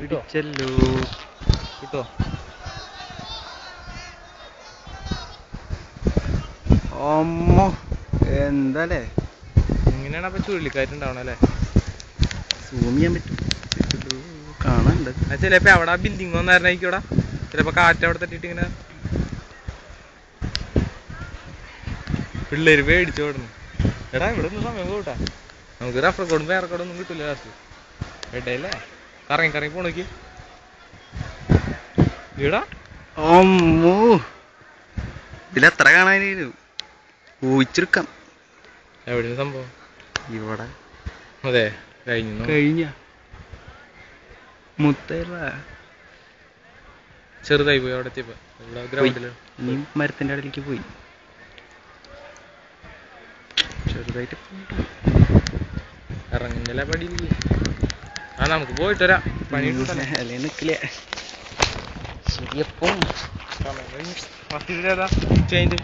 പിടിച്ചല്ലോ. കിട്ടോ? അമ്മോ എന്താലേ. ഇങ്ങനെയാണ് അപ്പൊ ചുഴലിക്കാറ്റുണ്ടാവണം അല്ലേ? സൂം ചെയ്യാൻ പറ്റും. കാണാനുണ്ട്. ചിലപ്പോ അവിടെ ആ ബിൽഡിംഗ് വന്നായിരുന്നായിക്കൂടാ. ചിലപ്പോ കാറ്റ് അവിടെ തട്ടിട്ട് ഇങ്ങനെ പിള്ളേര് പേടിച്ചു ഓടുന്നു. എടാ ഇവിടെ ഒന്നും സമയം പോട്ടാ. നമുക്ക് റഫർ കോഡും വേറെ കോഡും ഒന്നും കിട്ടില്ല ലാസ്റ്റ്. എടയല്ലേ കറങ്ങി കറങ്ങി പോണോക്കി ഈടാ. അമ്മോ ഇതിലെത്ര കാണാനും ഊഹിച്ചെടുക്കാം. എവിടെയാണ് സംഭവം? ഇവിടെ. അതെ കഴിഞ്ഞ മുത്തേറ ചെറുതായി പോയി അവിടെ എത്തിയപ്പോ. ഗ്രൗണ്ടില് മരത്തിന്റെ അടിയിലേക്ക് പോയി. ചെറുതായിട്ട് ഇറങ്ങുന്നില്ല പടിയിലേക്ക്. ആ നമുക്ക് പോയിട്ട് വരാം. പണി അല്ലേ നിക്കില്ലേ. ശരിയപ്പം സമയം കഴിഞ്ഞു.